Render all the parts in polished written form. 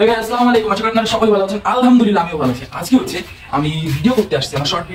আসসালামু আলাইকুম, আশা করি আপনারা সবাই ভালো আছেন। আলহামদুলিল্লাহ আমিও ভালো আছি। আজকে হচ্ছে আমি ভিডিও করতে আসছি, আমার শর্ট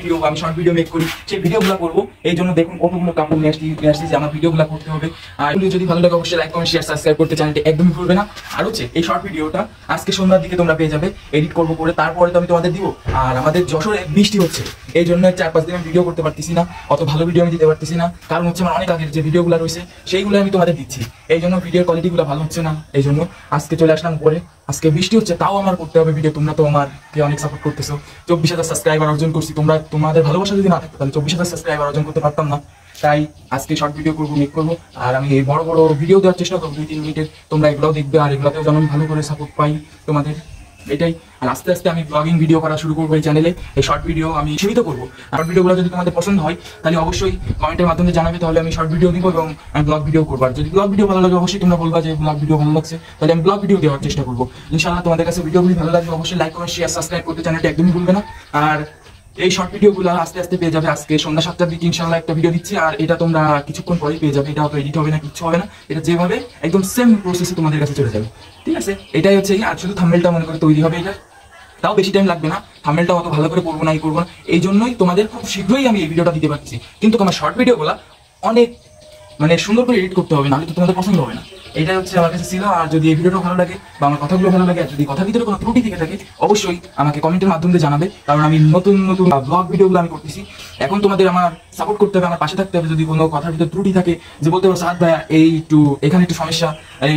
ভিডিও মেক করি, সেই ভিডিওগুলো করবো। এই জন্য দেখুন কতগুলো কাপড় নিয়ে আসছি যে আমার ভিডিওগুলো করতে হবে। আর ভিডিও যদি ভালো লাগে অবশ্যই লাইক কমেন্ট শেয়ার সাবস্ক্রাইব করতে, চ্যানেলটি একদমই ভুলবে না। আর হচ্ছে এই শর্ট ভিডিওটা আজকে সন্ধ্যার দিকে তোমরা পেয়ে যাবে, এডিট করবো করে, তারপরে তো আমি তোমাদের দিব। আর আমাদের যশোরে বৃষ্টি হচ্ছে, এই জন্য 4-5 দিন আমি ভিডিও করতে পারতেছি না, অত ভালো ভিডিও আমি দিতে পারতেছি না। কারণ হচ্ছে আমার অনেক আগের যে ভিডিওগুলো রয়েছে সেইগুলো আমি তোমাদের দিচ্ছি, এই জন্য ভিডিওর কোয়ালিটিগুলো ভালো হচ্ছে না। এই জন্য আজকে চলে আসলাম পরে। আজকে বৃষ্টি হচ্ছে তাও আমার করতে হবে ভিডিও। তোমরা তো আমাকে অনেক সাপোর্ট করতেছো, 24,000 সাবস্ক্রাইবার অর্জন করছি। তোমাদের ভালোবাসা যদি না থাকতো তাহলে 24,000 সাবস্ক্রাইবার অর্জন করতে পারতাম না। তাই আজকে শর্ট ভিডিও করবো, মেক করবো। আর আমি বড় বড় ভিডিও দেওয়ার চেষ্টা করবো 2-3 মিনিটের, তোমরা এগুলোও দেখবে। আর এগুলোতেও যেন আমি ভালো করে সাপোর্ট পাই তোমাদের, এটাই। আর আস্তে আস্তে আমি ব্লগিং ভিডিও করা শুরু করবো এই চ্যানেলে। এই শর্ট ভিডিও আমি সীমিত করবো। শর্ট ভিডিওগুলো যদি তোমাদের পছন্দ হয় তাহলে অবশ্যই কমেন্টের মাধ্যমে জানাবে, তাহলে আমি শর্ট ভিডিও দিব এবং আমি ব্লগ ভিডিও করবো। আর যদি ব্লগ ভিডিও ভালো লাগে অবশ্যই তোমরা বলবা যে ব্লগ ভিডিও ভালো লাগছে, তাহলে আমি ব্লগ ভিডিও দেওয়ার চেষ্টা করবো। ইনশাআল্লাহ তোমাদের কাছে ভিডিওগুলি ভালো লাগবে, অবশ্যই লাইক কমেন্ট শেয়ার সাবস্ক্রাইব করতে চ্যানেলটা একদমই ভুলবে না। আর এই শর্ট ভিডিওগুলো আস্তে আস্তে পেয়ে যাবে। আজকে সন্ধ্যা 7টার দিকে ইনশাআল্লাহ একটা ভিডিও দিচ্ছি, আর এটা তোমরা কিছুক্ষণ পরেই পেয়ে যাবে। এটা তো এডিট হবে না, কিচ্ছু হবে না, এটা যেভাবে একদম সেম প্রসেসে তোমাদের কাছে চলে যাবে, ঠিক আছে? এটাই হচ্ছে। আর শুধু থাম্বনেলটা মনে করে তৈরি হবে, এটা তাও বেশি টাইম লাগবে না। থাম্বনেলটা অত ভালো করে করবো না, এই জন্যই তোমাদের খুব শীঘ্রই আমি এই ভিডিওটা দিতে পারছি। কিন্তু আমার শর্ট ভিডিওগুলো অনেক সুন্দর করে এডিট করতে হবে, নাহলে তো তোমাদের পছন্দ হবে না। এটাই হচ্ছে আমার কাছে ছিল। আর যদি এই ভিডিওটা ভালো লাগে বা আমার কথাগুলো ভালো লাগে, আর যদি কথার ভিতরে কোনো ত্রুটি থেকে থাকে অবশ্যই আমাকে কমেন্টের মাধ্যমে জানাবে। কারণ আমি নতুন নতুন ব্লগ ভিডিওগুলো আমি করতেছি, এখন তোমাদের আমার সাপোর্ট করতে হবে, আমার পাশে থাকতে হবে। যদি কোনো কথার ভিতরে ত্রুটি থাকে, যে বলতে পারো সাদ ভাইয়া এই এখানে একটু সমস্যা,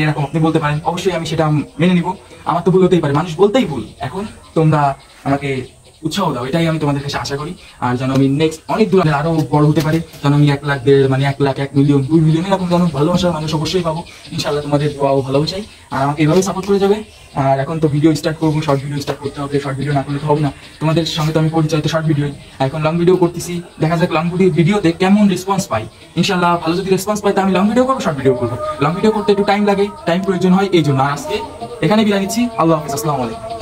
এরকম আপনি বলতে পারেন, অবশ্যই আমি সেটা মেনে নিব। আমার তো ভুল হতেই পারে, মানুষ বলতেই ভুল। এখন তোমরা আমাকে উৎসাহ দাও, এটাই আমি তোমাদের কাছে আশা করি। আর যেন আমি নেক্সট অনেক দূর আরো বড় হতে পারি, যেন আমি 1 লাখ 1 লাখ 1 মিলিয়ন 2 মিলিয়ন এরকম যেন ভালোবাসার মানুষ অবশ্যই পাবো ইনশাআল্লাহ। তোমাদের দোয়াও ভালোবাসাই, আর আমাকে এভাবে সাপোর্ট করে যাবে। আর এখন তো ভিডিও স্টার্ট করবো, শর্ট ভিডিও স্টার্ট করতে হবে। শর্ট ভিডিও না করলে তো হবে না, তোমাদের সঙ্গে তো আমি পরিচয় তো শর্ট ভিডিও। এখন লং ভিডিও করতেছি, দেখা যাক লং ভিডিওতে কেমন রেসপন্স পাই। ইনশাআল্লাহ ভালো যদি রেসপন্স পাই, তো আমি লং ভিডিও করবো, শর্ট ভিডিও করবো। লং ভিডিও করতে একটু টাইম লাগে, টাইম প্রয়োজন হয়, এই জন্য। আজকে এখানে বিদায় নিচ্ছি। আল্লাহ হাফেজ, আসসালামু আলাইকুম।